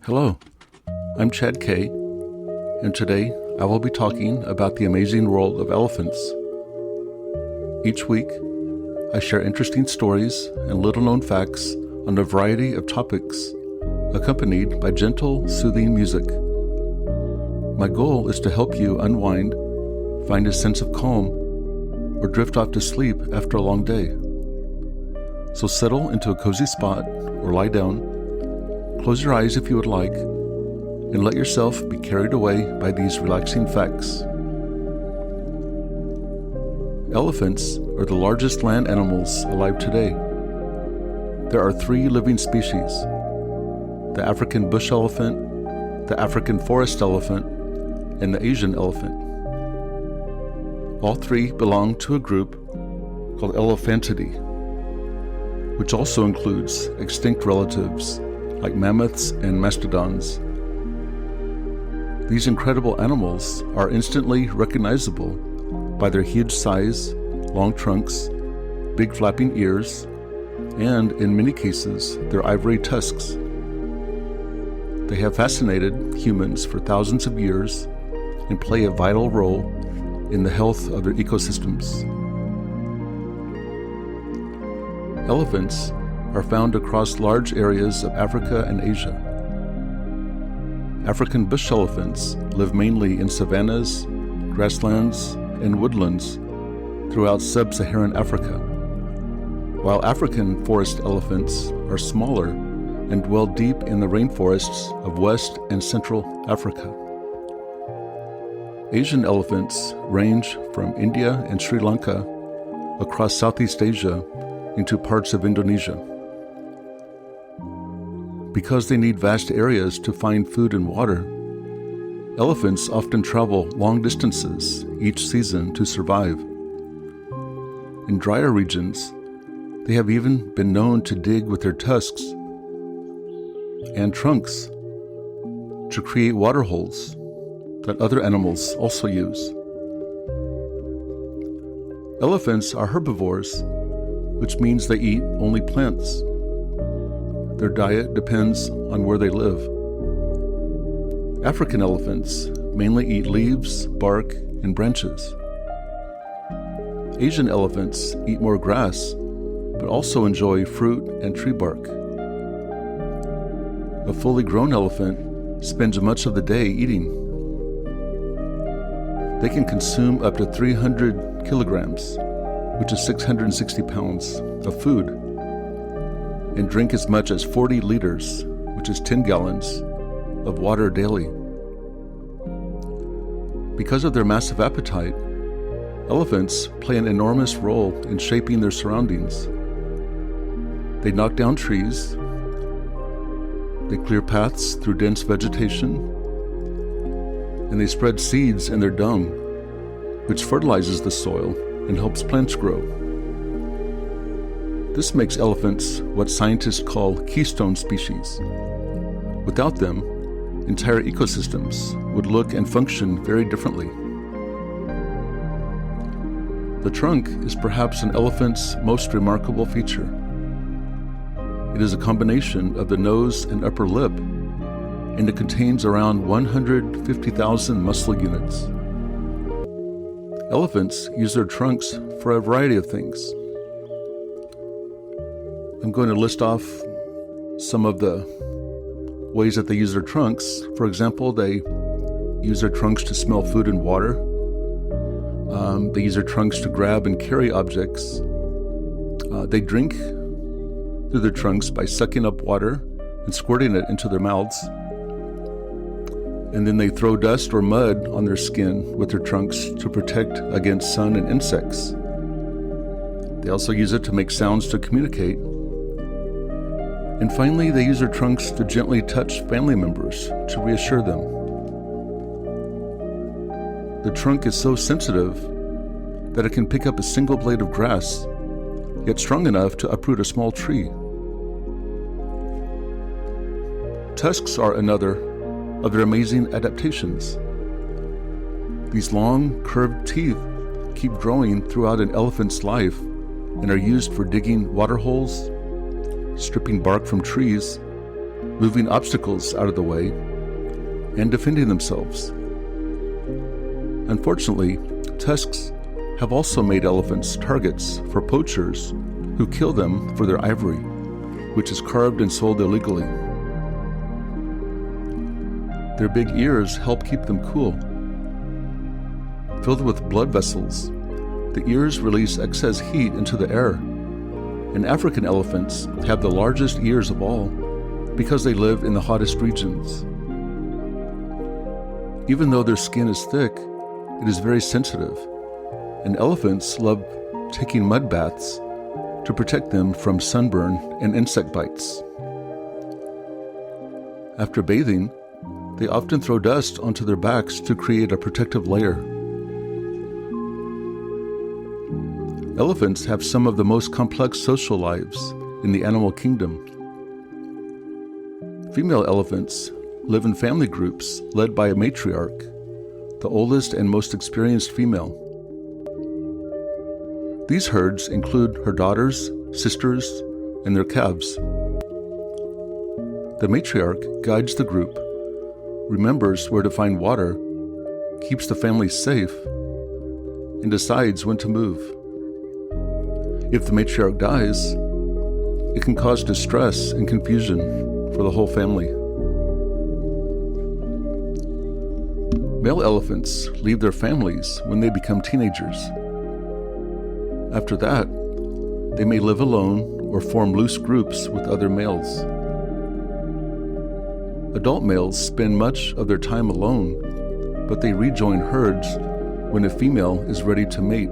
Hello, I'm Chad Kay, and today I will be talking about the amazing world of elephants. Each week, I share interesting stories and little-known facts on a variety of topics, accompanied by gentle, soothing music. My goal is to help you unwind, find a sense of calm, or drift off to sleep after a long day. So settle into a cozy spot or lie down, close your eyes if you would like, and let yourself be carried away by these relaxing facts. Elephants are the largest land animals alive today. There are 3 living species: the African bush elephant, the African forest elephant, and the Asian elephant. All 3 belong to a group called Elephantidae, which also includes extinct relatives like mammoths and mastodons. These incredible animals are instantly recognizable by their huge size, long trunks, big flapping ears, and, in many cases, their ivory tusks. They have fascinated humans for thousands of years and play a vital role in the health of their ecosystems. Elephants are found across large areas of Africa and Asia. African bush elephants live mainly in savannas, grasslands, and woodlands throughout sub-Saharan Africa, while African forest elephants are smaller and dwell deep in the rainforests of West and Central Africa. Asian elephants range from India and Sri Lanka across Southeast Asia into parts of Indonesia. Because they need vast areas to find food and water, elephants often travel long distances each season to survive. In drier regions, they have even been known to dig with their tusks and trunks to create water holes that other animals also use. Elephants are herbivores, which means they eat only plants. Their diet depends on where they live. African elephants mainly eat leaves, bark, and branches. Asian elephants eat more grass, but also enjoy fruit and tree bark. A fully grown elephant spends much of the day eating. They can consume up to 300 kilograms, which is 660 pounds, of food, and drink as much as 40 liters, which is 10 gallons, of water daily. Because of their massive appetite, elephants play an enormous role in shaping their surroundings. They knock down trees, they clear paths through dense vegetation, and they spread seeds in their dung, which fertilizes the soil and helps plants grow. This makes elephants what scientists call keystone species. Without them, entire ecosystems would look and function very differently. The trunk is perhaps an elephant's most remarkable feature. It is a combination of the nose and upper lip, and it contains around 150,000 muscle units. Elephants use their trunks for a variety of things. I'm going to list off some of the ways that they use their trunks. For example, they use their trunks to smell food and water. They use their trunks to grab and carry objects. They drink through their trunks by sucking up water and squirting it into their mouths. And then they throw dust or mud on their skin with their trunks to protect against sun and insects. They also use it to make sounds to communicate. And finally, they use their trunks to gently touch family members to reassure them. The trunk is so sensitive that it can pick up a single blade of grass, yet strong enough to uproot a small tree. Tusks are another of their amazing adaptations. These long, curved teeth keep growing throughout an elephant's life and are used for digging water holes, stripping bark from trees, moving obstacles out of the way, and defending themselves. Unfortunately, tusks have also made elephants targets for poachers who kill them for their ivory, which is carved and sold illegally. Their big ears help keep them cool. Filled with blood vessels, the ears release excess heat into the air, and African elephants have the largest ears of all because they live in the hottest regions. Even though their skin is thick, it is very sensitive, and elephants love taking mud baths to protect them from sunburn and insect bites. After bathing, they often throw dust onto their backs to create a protective layer. Elephants have some of the most complex social lives in the animal kingdom. Female elephants live in family groups led by a matriarch, the oldest and most experienced female. These herds include her daughters, sisters, and their calves. The matriarch guides the group, remembers where to find water, keeps the family safe, and decides when to move. If the matriarch dies, it can cause distress and confusion for the whole family. Male elephants leave their families when they become teenagers. After that, they may live alone or form loose groups with other males. Adult males spend much of their time alone, but they rejoin herds when a female is ready to mate.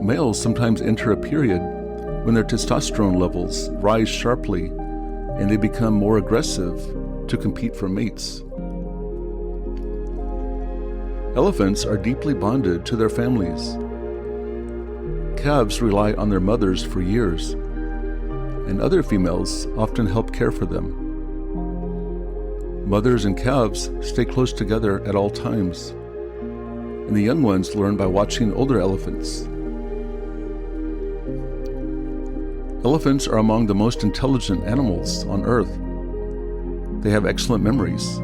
Males sometimes enter a period when their testosterone levels rise sharply and they become more aggressive to compete for mates. Elephants are deeply bonded to their families. Calves rely on their mothers for years, and other females often help care for them. Mothers and calves stay close together at all times, and the young ones learn by watching older elephants. Elephants are among the most intelligent animals on Earth. They have excellent memories.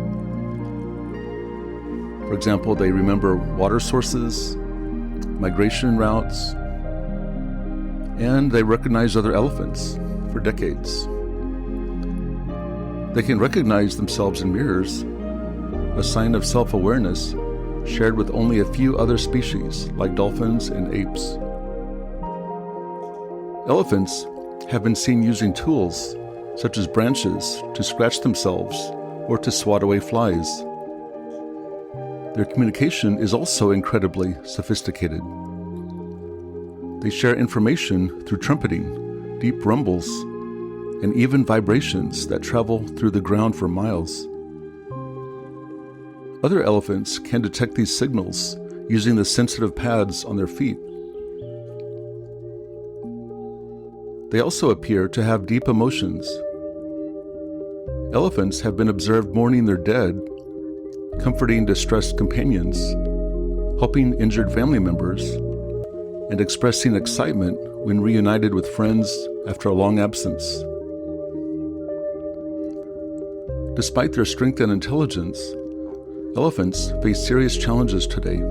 For example, they remember water sources, migration routes, and they recognize other elephants for decades. They can recognize themselves in mirrors, a sign of self-awareness shared with only a few other species like dolphins and apes. Elephants have been seen using tools such as branches to scratch themselves or to swat away flies. Their communication is also incredibly sophisticated. They share information through trumpeting, deep rumbles, and even vibrations that travel through the ground for miles. Other elephants can detect these signals using the sensitive pads on their feet. They also appear to have deep emotions. Elephants have been observed mourning their dead, comforting distressed companions, helping injured family members, and expressing excitement when reunited with friends after a long absence. Despite their strength and intelligence, elephants face serious challenges today.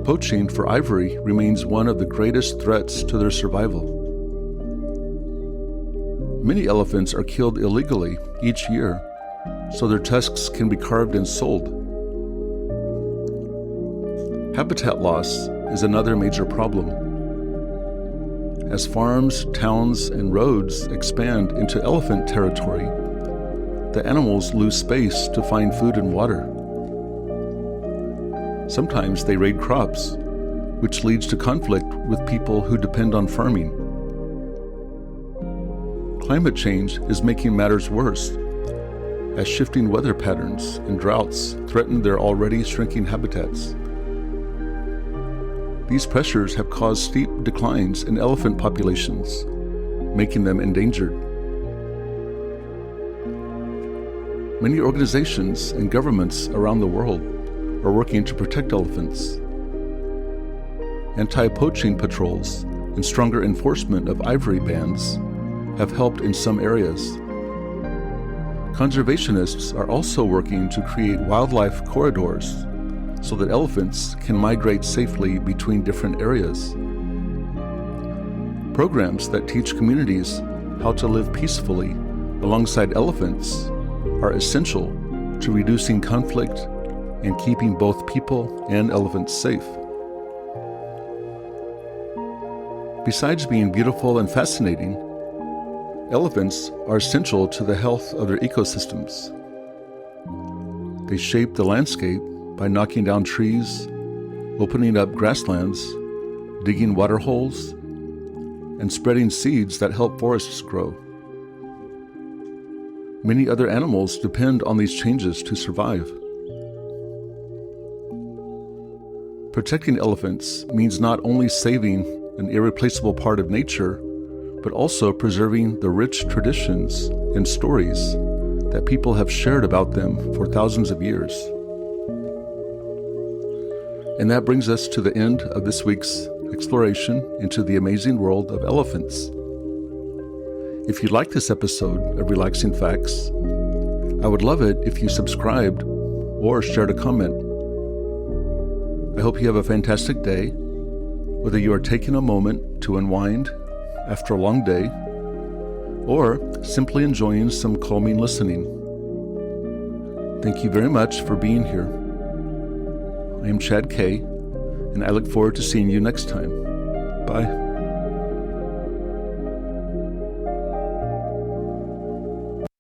Poaching for ivory remains one of the greatest threats to their survival. Many elephants are killed illegally each year, so their tusks can be carved and sold. Habitat loss is another major problem. As farms, towns, and roads expand into elephant territory, the animals lose space to find food and water. Sometimes they raid crops, which leads to conflict with people who depend on farming. Climate change is making matters worse, as shifting weather patterns and droughts threaten their already shrinking habitats. These pressures have caused steep declines in elephant populations, making them endangered. Many organizations and governments around the world are working to protect elephants. Anti-poaching patrols and stronger enforcement of ivory bans have helped in some areas. Conservationists are also working to create wildlife corridors so that elephants can migrate safely between different areas. Programs that teach communities how to live peacefully alongside elephants are essential to reducing conflict and keeping both people and elephants safe. Besides being beautiful and fascinating, elephants are essential to the health of their ecosystems. They shape the landscape by knocking down trees, opening up grasslands, digging water holes, and spreading seeds that help forests grow. Many other animals depend on these changes to survive. Protecting elephants means not only saving an irreplaceable part of nature, but also preserving the rich traditions and stories that people have shared about them for thousands of years. And that brings us to the end of this week's exploration into the amazing world of elephants. If you like this episode of Relaxing Facts, I would love it if you subscribed or shared a comment. I hope you have a fantastic day, whether you are taking a moment to unwind after a long day or simply enjoying some calming listening. Thank you very much for being here. I am Chad K, and I look forward to seeing you next time. Bye.